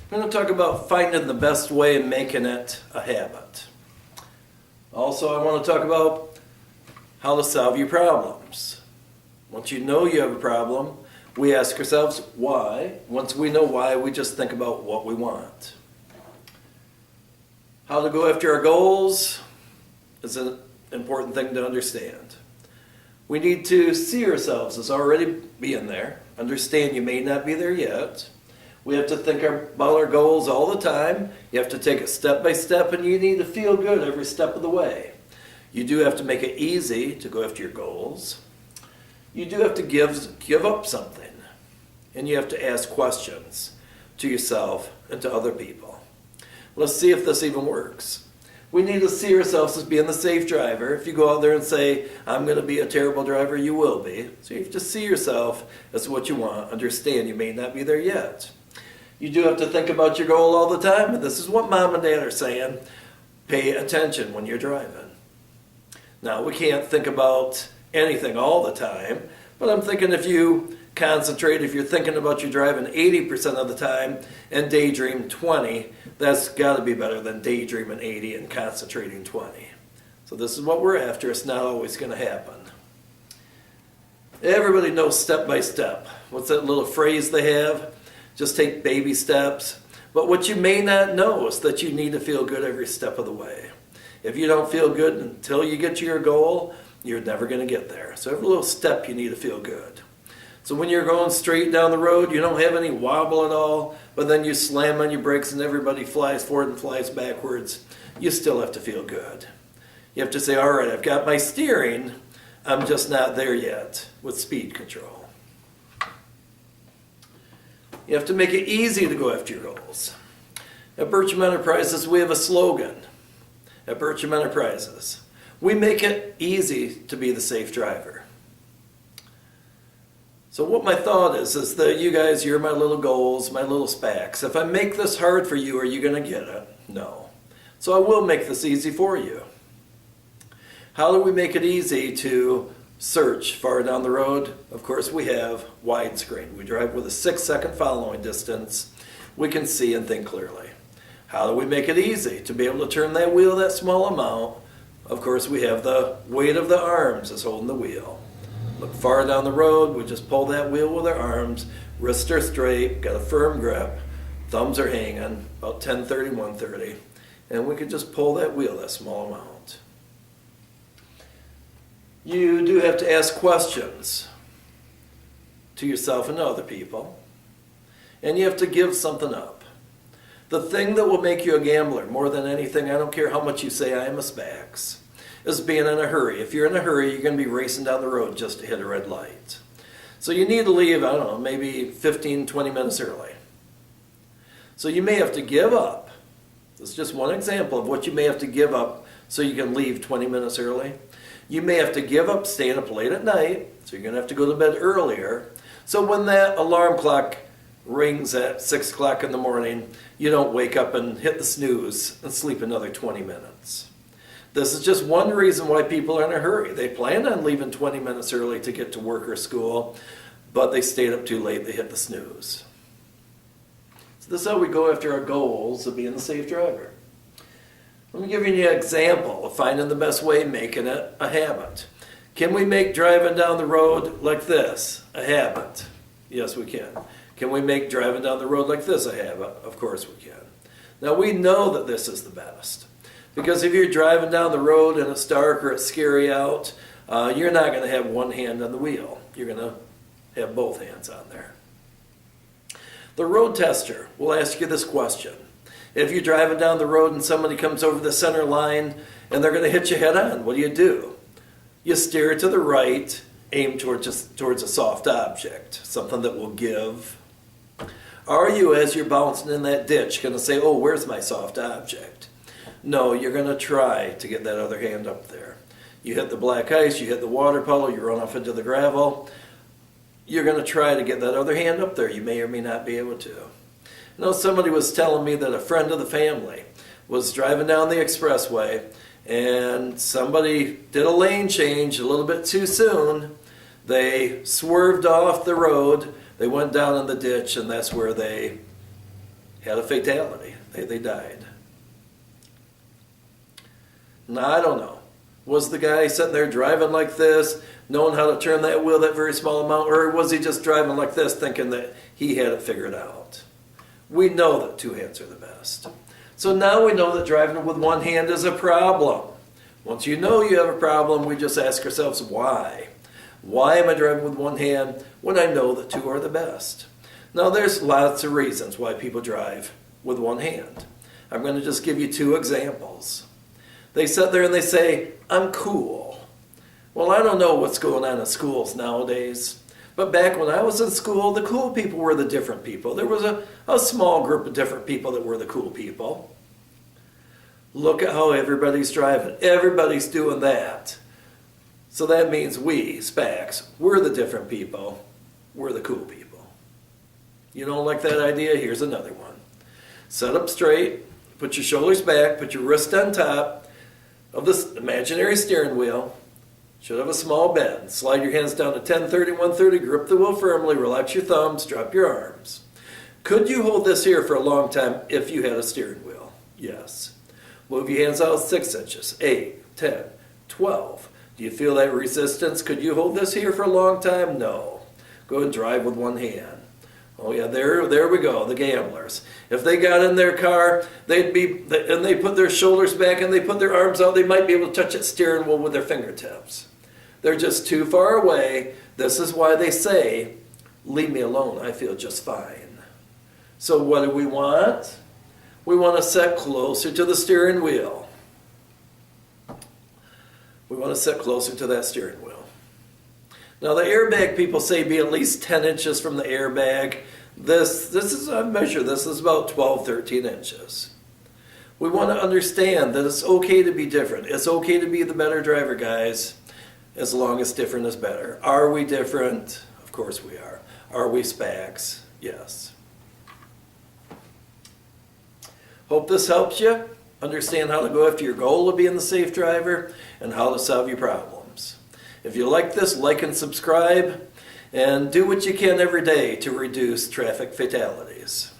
I'm going to talk about finding the best way and making it a habit. Also, I want to talk about how to solve your problems. Once you know you have a problem, we ask ourselves why. Once we know why, we just think about what we want. How to go after our goals is an important thing to understand. We need to see ourselves as already being there. Understand you may not be there yet. We have to think about our goals all the time. You have to take it step by step, and you need to feel good every step of the way. You do have to make it easy to go after your goals. You do have to give up something. And you have to ask questions to yourself and to other people. Let's see if this even works. We need to see ourselves as being the safe driver. If you go out there and say, I'm going to be a terrible driver, you will be. So you have to see yourself as what you want. Understand you may not be there yet. You do have to think about your goal all the time. And this is what mom and dad are saying. Pay attention when you're driving. Now, we can't think about anything all the time. But I'm thinking if you concentrate, if you're thinking about your driving 80% of the time and daydream 20, that's got to be better than daydreaming 80 and concentrating 20. So this is what we're after. It's not always going to happen. Everybody knows step by step. What's that little phrase they have? Just take baby steps. But what you may not know is that you need to feel good every step of the way. If you don't feel good until you get to your goal, you're never going to get there. So every little step you need to feel good. So when you're going straight down the road, you don't have any wobble at all, but then you slam on your brakes and everybody flies forward and flies backwards, you still have to feel good. You have to say, all right, I've got my steering, I'm just not there yet with speed control. You have to make it easy to go after your goals. At Bertram Enterprises, we have a slogan. At Bertram Enterprises, we make it easy to be the safe driver. So what my thought is that you guys, you're my little goals, my little SPACs. If I make this hard for you, are you going to get it? No. So I will make this easy for you. How do we make it easy to search far down the road? Of course, we have widescreen. We drive with a 6-second following distance. We can see and think clearly. How do we make it easy to be able to turn that wheel that small amount? Of course, we have the weight of the arms is holding the wheel. Look far down the road, we just pull that wheel with our arms, wrists are straight, got a firm grip, thumbs are hanging, about 10-30, 130, and we can just pull that wheel that small amount. You do have to ask questions to yourself and to other people, and you have to give something up. The thing that will make you a gambler more than anything, I don't care how much you say I am a SPAX, is being in a hurry. If you're in a hurry, you're going to be racing down the road just to hit a red light. So you need to leave, I don't know, maybe 15, 20 minutes early. So you may have to give up. This is just one example of what you may have to give up so you can leave 20 minutes early. You may have to give up staying up late at night, so you're going to have to go to bed earlier. So when that alarm clock rings at 6 o'clock in the morning, you don't wake up and hit the snooze and sleep another 20 minutes. This is just one reason why people are in a hurry. They planned on leaving 20 minutes early to get to work or school, but they stayed up too late, they hit the snooze. So this is how we go after our goals of being the safe driver. Let me give you an example of finding the best way, making it a habit. Can we make driving down the road like this a habit? Yes, we can. Can we make driving down the road like this a habit? Of course we can. Now we know that this is the best. Because if you're driving down the road and it's dark or it's scary out, you're not going to have one hand on the wheel. You're going to have both hands on there. The road tester will ask you this question. If you're driving down the road and somebody comes over the center line and they're going to hit you head on, what do? You steer to the right, aim towards a soft object, something that will give. Are you, as you're bouncing in that ditch, going to say, oh, where's my soft object? No, you're going to try to get that other hand up there. You hit the black ice, you hit the water puddle, you run off into the gravel. You're going to try to get that other hand up there. You may or may not be able to. You know, somebody was telling me that a friend of the family was driving down the expressway and somebody did a lane change a little bit too soon. They swerved off the road, they went down in the ditch, and that's where they had a fatality. They died. Now, I don't know. Was the guy sitting there driving like this, knowing how to turn that wheel that very small amount, or was he just driving like this thinking that he had it figured out? We know that two hands are the best. So now we know that driving with one hand is a problem. Once you know you have a problem, we just ask ourselves, why? Why am I driving with one hand when I know that two are the best? Now, there's lots of reasons why people drive with one hand. I'm going to just give you two examples. They sit there and they say, I'm cool. Well, I don't know what's going on in schools nowadays, but back when I was in school, the cool people were the different people. There was a small group of different people that were the cool people. Look at how everybody's driving. Everybody's doing that. So that means we, SPACs, we're the different people. We're the cool people. You don't like that idea? Here's another one. Sit up straight, put your shoulders back, put your wrist on top of this imaginary steering wheel. Should have a small bend. Slide your hands down to 10-30, 130, grip the wheel firmly, relax your thumbs, drop your arms. Could you hold this here for a long time if you had a steering wheel? Yes. Move your hands out 6 inches, 8, 10, 12. Do you feel that resistance? Could you hold this here for a long time? No. Go and drive with one hand. Oh yeah, there we go, the gamblers. If they got in their car, and they put their shoulders back and they put their arms out, they might be able to touch that steering wheel with their fingertips. They're just too far away. This is why they say, leave me alone, I feel just fine. So what do we want? We want to sit closer to the steering wheel. We want to sit closer to that steering wheel. Now the airbag people say be at least 10 inches from the airbag. This is a measure. This is about 12, 13 inches. We want to understand that it's okay to be different. It's okay to be the better driver, guys, as long as different is better. Are we different? Of course we are. Are we SPACs? Yes. Hope this helps you understand how to go after your goal of being the safe driver and how to solve your problems. If you like this, like and subscribe, and do what you can every day to reduce traffic fatalities.